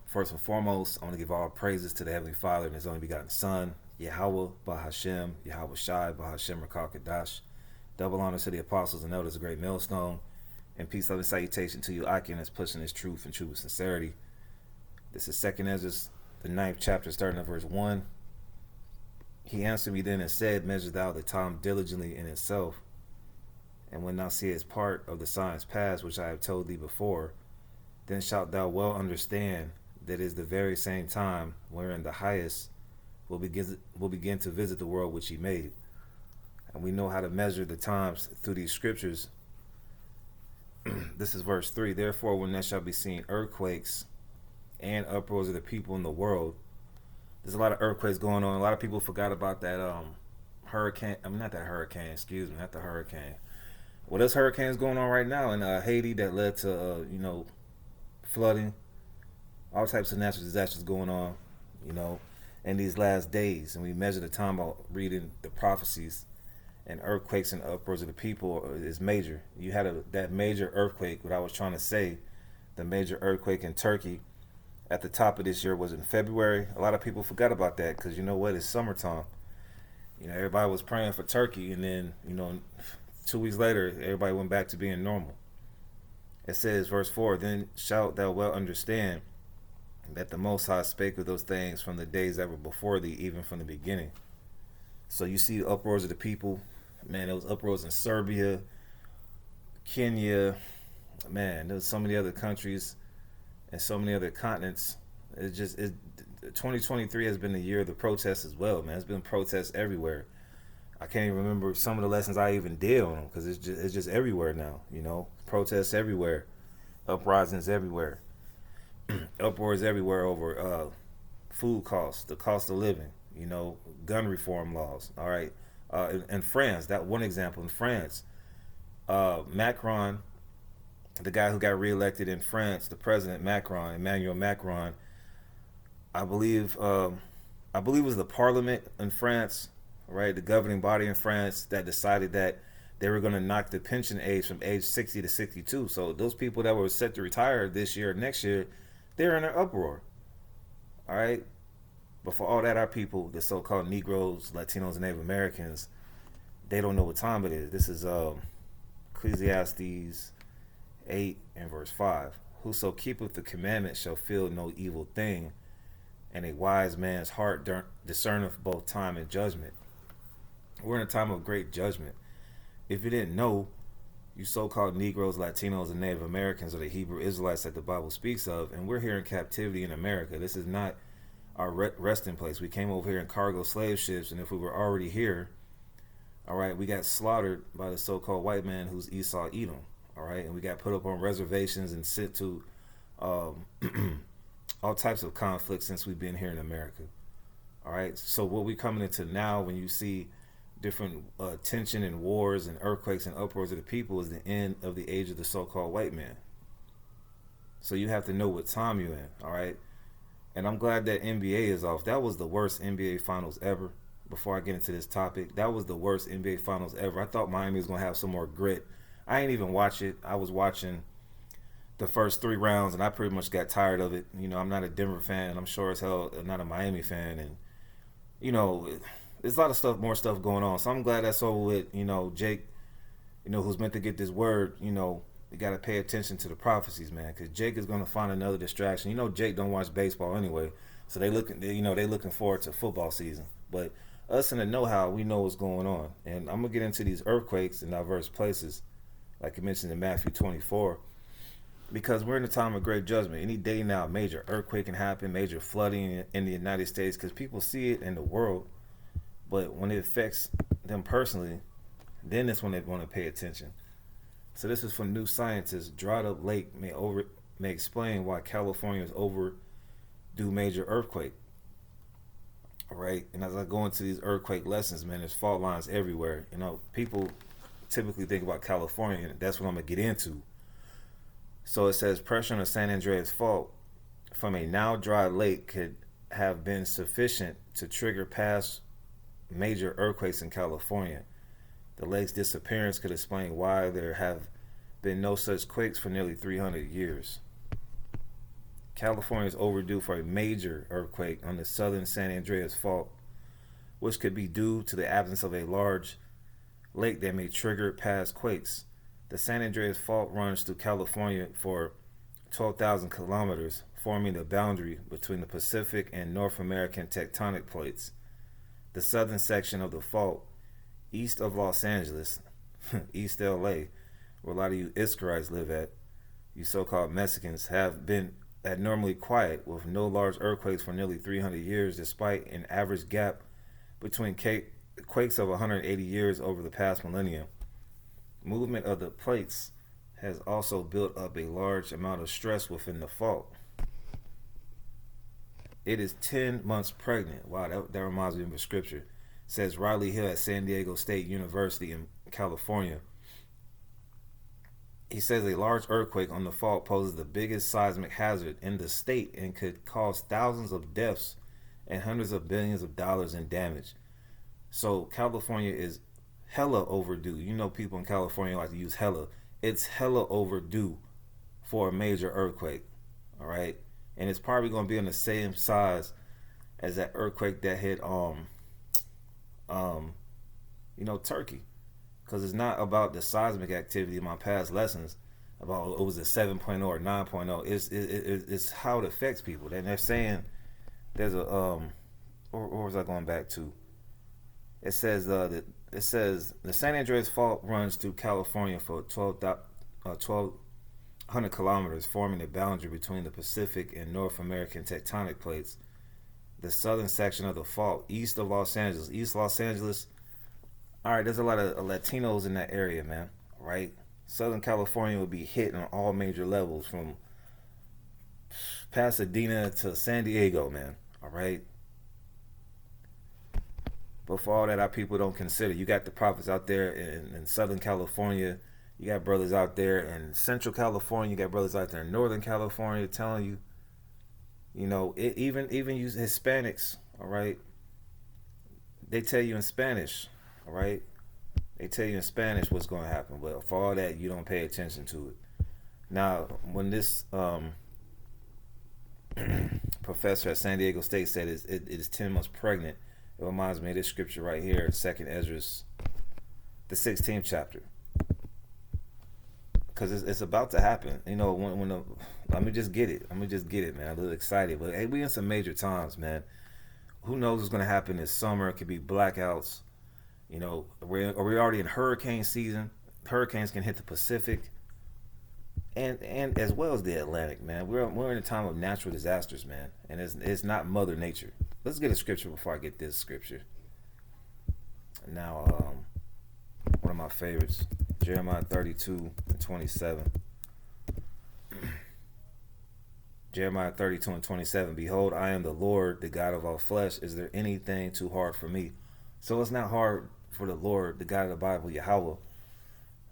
First and foremost, I want to give all praises to the Heavenly Father and His only begotten Son, Yahweh, Bahashem, Yahweh Shai, Bahashem, Rakal Kadash. Double honor to the apostles and elders of Great Millstone, and peace, love, and salutation to you, Akin, that's pushing His truth and truth with sincerity. This is 2nd Ezra, the 9th chapter, starting at verse 1. He answered me then and said, Measure thou the time diligently in itself, and when thou seest part of the signs past, which I have told thee before, then shalt thou well understand that is the very same time wherein the highest will begin to visit the world which he made. And we know how to measure the times through these scriptures. This is verse 3. Therefore, when there shall be seen earthquakes and uproars of the people in the world, there's a lot of earthquakes going on. A lot of people forgot about that hurricane. Not that hurricane, excuse me, not the hurricane. Well, there's hurricanes going on right now in Haiti that led to, flooding, all types of natural disasters going on, in these last days. And we measure the time by reading the prophecies, and earthquakes and uproars of the people is major. You had that major earthquake, what I was trying to say, the major earthquake in Turkey at the top of this year was in February. A lot of people forgot about that because you know what? It's summertime. Everybody was praying for Turkey, and then, 2 weeks later, everybody went back to being normal. It says, verse 4, Then shalt thou well understand that the Most High spake of those things from the days that were before thee, even from the beginning. So you see the uproars of the people. Man, there was uproars in Serbia, Kenya. Man, there was so many other countries and so many other continents. 2023 has been the year of the protests as well, man. It's been protests everywhere. I can't even remember some of the lessons I even did on them because it's just everywhere now, protests everywhere, uprisings everywhere, uproars everywhere over food costs, the cost of living, gun reform laws. All right, in France, that one example in France, Macron, the guy who got reelected in France, the president Emmanuel Macron, I believe it was the parliament in France, right, the governing body in France that decided that they were going to knock the pension age from age 60 to 62. So those people that were set to retire this year, next year, they're in an uproar. All right. But for all that, our people, the so-called Negroes, Latinos, and Native Americans, they don't know what time it is. This is Ecclesiastes 8 and verse 5. Whoso keepeth the commandment shall feel no evil thing, and a wise man's heart discerneth both time and judgment. We're in a time of great judgment. If you didn't know, you so-called Negroes, Latinos, and Native Americans are the Hebrew Israelites that the Bible speaks of, and we're here in captivity in America. This is not our resting place. We came over here in cargo slave ships, and if we were already here, all right, we got slaughtered by the so-called white man who's Esau Edom, all right, and we got put up on reservations and sent to all types of conflicts since we've been here in America, all right. So what we're coming into now, when you see different tension and wars and earthquakes and uproars of the people, is the end of the age of the so-called white man. So you have to know what time you're in, all right? And I'm glad that NBA is off. That was the worst NBA finals ever. Before I get into this topic, that was the worst NBA finals ever. I thought Miami was going to have some more grit. I ain't even watch it. I was watching the first 3 rounds, and I pretty much got tired of it. I'm not a Denver fan. I'm sure as hell not a Miami fan. And, there's a lot of more stuff going on. So I'm glad that's over with. Jake, who's meant to get this word, you got to pay attention to the prophecies, man, because Jake is going to find another distraction. Jake don't watch baseball anyway, so they looking forward to football season. But us in the know-how, we know what's going on. And I'm going to get into these earthquakes in diverse places, like I mentioned in Matthew 24, because we're in a time of great judgment. Any day now, major earthquake can happen, major flooding in the United States, because people see it in the world. But when it affects them personally, then it's when they want to pay attention. So this is from New Scientist. Dried up lake may explain why California is overdue major earthquake. All right, and as I go into these earthquake lessons, man, there's fault lines everywhere. People typically think about California, and that's what I'm gonna get into. So it says pressure on the San Andreas Fault from a now dry lake could have been sufficient to trigger past major earthquakes in California. The lake's disappearance could explain why there have been no such quakes for nearly 300 years. California is overdue for a major earthquake on the southern San Andreas Fault, which could be due to the absence of a large lake that may trigger past quakes. The San Andreas Fault runs through California for 12,000 kilometers, forming the boundary between the Pacific and North American tectonic plates. The southern section of the fault, east of Los Angeles, East LA, where a lot of you Iskarites live at, you so-called Mexicans, have been abnormally quiet with no large earthquakes for nearly 300 years, despite an average gap between quakes of 180 years over the past millennium. Movement of the plates has also built up a large amount of stress within the fault. It is 10 months pregnant. Wow, that reminds me of a scripture. It says Riley Hill at San Diego State University in California. He says a large earthquake on the fault poses the biggest seismic hazard in the state and could cause thousands of deaths and hundreds of billions of dollars in damage. So California is hella overdue. You know, people in California like to use hella. It's hella overdue for a major earthquake. All right, and it's probably going to be on the same size as that earthquake that hit Turkey, because it's not about the seismic activity in my past lessons about it was a 7.0 or 9.0. It's how it affects people. And they're saying there's a or was I going back to? It says the San Andreas Fault runs through California for 1,200 kilometers, forming the boundary between the Pacific and North American tectonic plates. The southern section of the fault, east of Los Angeles, East Los Angeles. All right, there's a lot of Latinos in that area, man. Right, Southern California will be hit on all major levels, from Pasadena to San Diego, man. All right. But for all that our people don't consider, you got the prophets out there in Southern California. You got brothers out there in Central California. You got brothers out there in Northern California telling you, even you Hispanics, all right, they tell you in Spanish, all right, they tell you in Spanish what's going to happen. But for all that, you don't pay attention to it. Now, when this professor at San Diego State said it is 10 months pregnant, it reminds me of this scripture right here, 2nd Ezra, the 16th chapter. Because it's about to happen. Let me just get it, man. I'm a little excited. But hey, we in some major times, man. Who knows what's going to happen this summer? It could be blackouts. We're already in hurricane season. Hurricanes can hit the Pacific and as well as the Atlantic, man. We're in a time of natural disasters, man. And it's not Mother Nature. Let's get a scripture before I get this scripture. Now, one of my favorites, Jeremiah 32:27. Jeremiah 32:27. Behold, I am the Lord, the God of all flesh. Is there anything too hard for me? So it's not hard for the Lord, the God of the Bible, Yahweh.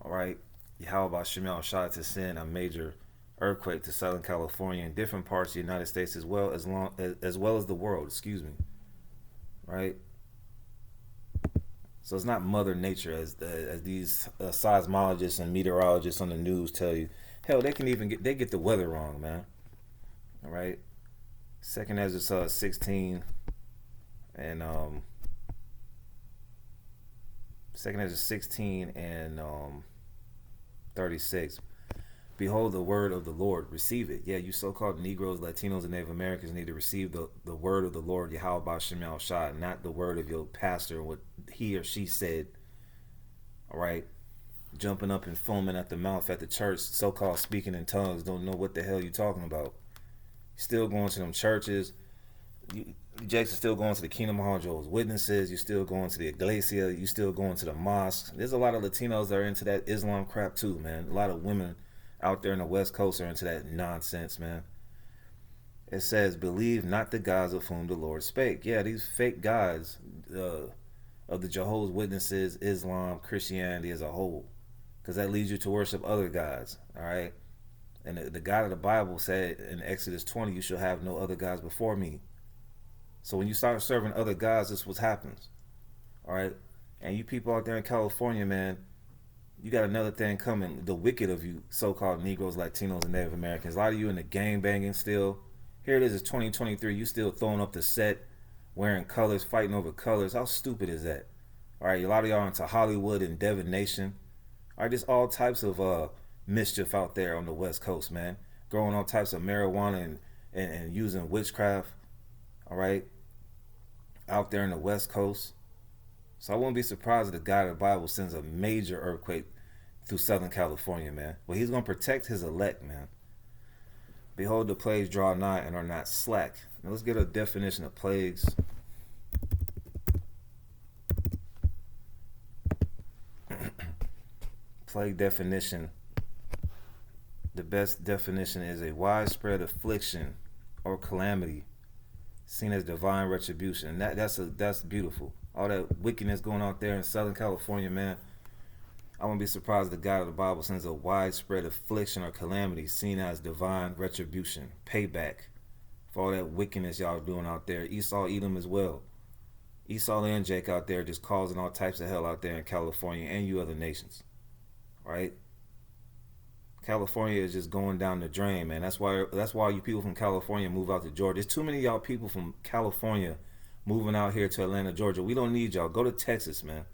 All right, Yahweh Bashim Shah, to send a major earthquake to Southern California and different parts of the United States as well as the world. Excuse me. Right. So it's not Mother Nature as these seismologists and meteorologists on the news tell you. Hell, they can even get the weather wrong, man. All right. 2nd Ezra 16 and 2nd Ezra 16 and 36. Behold the word of the Lord, receive it. Yeah, you so-called Negroes, Latinos, and Native Americans need to receive the word of the Lord, Yahweh Bashim Shah, not the word of your pastor, what he or she said. All right, jumping up and foaming at the mouth at the church, so-called speaking in tongues, don't know what the hell you talking about. Still going to them churches. You Jackson still going to the Kingdom Hall Jehovah's Witnesses. You still going to the Iglesia. You still going to the mosques. There's a lot of Latinos that are into that Islam crap too, man. A lot of women out there in the West Coast are into that nonsense, man. It says, believe not the gods of whom the Lord spake. Yeah, these fake gods of the Jehovah's Witnesses, Islam, Christianity as a whole. Because that leads you to worship other gods, all right? And the God of the Bible said in Exodus 20, you shall have no other gods before me. So when you start serving other gods, this is what happens, all right? And you people out there in California, man, you got another thing coming. The wicked of you, so-called Negroes, Latinos, and Native Americans. A lot of you in the gang banging still. Here it is, it's 2023. You still throwing up the set, wearing colors, fighting over colors. How stupid is that? All right, a lot of y'all into Hollywood and divination. All right, there's all types of mischief out there on the West Coast, man. Growing all types of marijuana and using witchcraft. All right, out there in the West Coast. So I wouldn't be surprised if the God of the Bible sends a major earthquake through Southern California, man. Well, he's going to protect his elect, man. Behold, the plagues draw nigh and are not slack. Now let's get a definition of plagues. Plague definition. The best definition is a widespread affliction or calamity seen as divine retribution. And that's beautiful. All that wickedness going on there in Southern California, man. I wouldn't be surprised if the God of the Bible sends a widespread affliction or calamity seen as divine retribution, payback for all that wickedness y'all doing out there. Esau, Edom as well. Esau and Jake out there just causing all types of hell out there in California and you other nations. Right? California is just going down the drain, man. That's why you people from California move out to Georgia. There's too many of y'all people from California moving out here to Atlanta, Georgia. We don't need y'all. Go to Texas, man.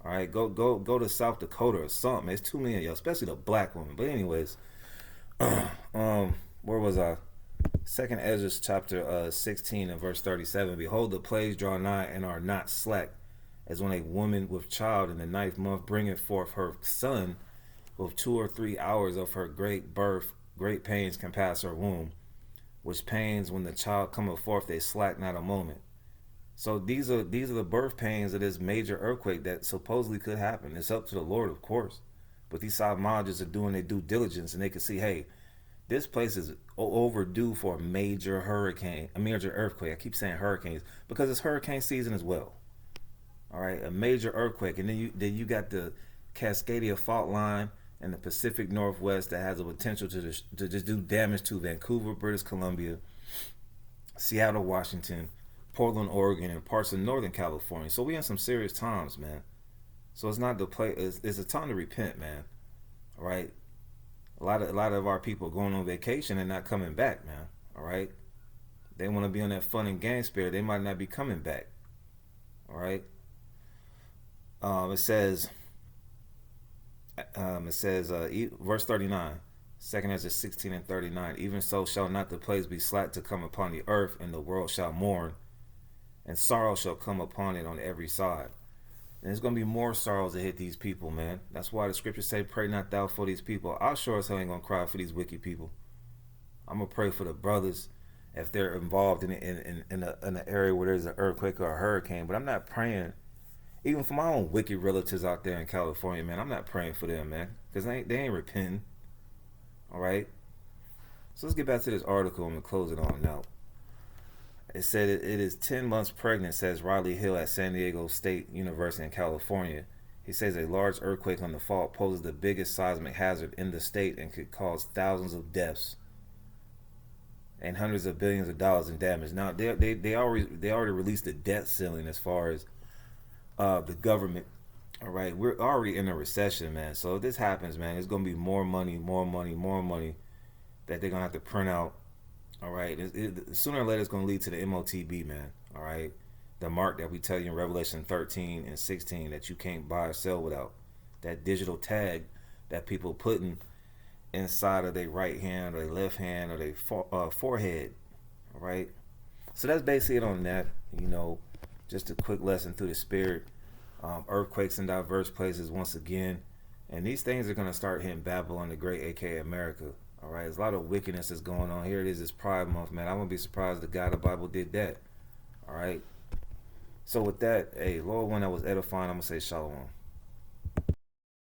All right, go to South Dakota or something. There's too many of y'all, especially the black women. But anyways, where was I? 2nd Ezra chapter 16 and verse 37. Behold, the plagues draw nigh and are not slack, as when a woman with child in the 9th month bringeth forth her son, with 2 or 3 hours of her great birth, great pains can pass her womb, which pains when the child cometh forth they slack not a moment. So these are the birth pains of this major earthquake that supposedly could happen. It's up to the Lord, of course. But these seismologists are doing their due diligence, and they can see, hey, this place is overdue for a major earthquake. I keep saying hurricanes because it's hurricane season as well. All right, a major earthquake, and then you got the Cascadia fault line in the Pacific Northwest that has the potential to just do damage to Vancouver, British Columbia, Seattle, Washington, Portland, Oregon, and parts of Northern California. So we in some serious times, man. So it's not the play. It's a time to repent, man. All right. A lot of our people going on vacation and not coming back, man. All right. They want to be on that fun and game spirit. They might not be coming back. All right. It says, verse 39, 2nd Ezra 16 and 39. Even so shall not the plagues be slack to come upon the earth, and the world shall mourn, and sorrow shall come upon it on every side. And there's going to be more sorrows that hit these people, man. That's why the scriptures say, pray not thou for these people. I sure as hell ain't going to cry for these wicked people. I'm going to pray for the brothers if they're involved in an area where there's an earthquake or a hurricane. But I'm not praying, even for my own wicked relatives out there in California, man. I'm not praying for them, man, because they ain't repenting. All right? So let's get back to this article and we'll close it on out. It said it is 10 months pregnant, says Riley Hill at San Diego State University in California. He says a large earthquake on the fault poses the biggest seismic hazard in the state and could cause thousands of deaths and hundreds of billions of dollars in damage. Now they already released the debt ceiling as far as the government. All right, we're already in a recession, man. So if this happens, man, it's gonna be more money that they're gonna have to print out. All right, sooner or later it's gonna lead to the MOTB, man. All right, the mark that we tell you in Revelation 13 and 16 that you can't buy or sell without. That digital tag that people putting inside of their right hand or their left hand or their forehead. All right, so that's basically it on that. You know, just a quick lesson through the spirit. Earthquakes in diverse places once again, and these things are gonna start hitting Babylon the Great, aka America. All right, there's a lot of wickedness that's going on. Here it is, it's Pride Month, man. I wouldn't be surprised if the God of the Bible did that. All right. So with that, hey, Lord, one that was edifying, I'm gonna say shalom.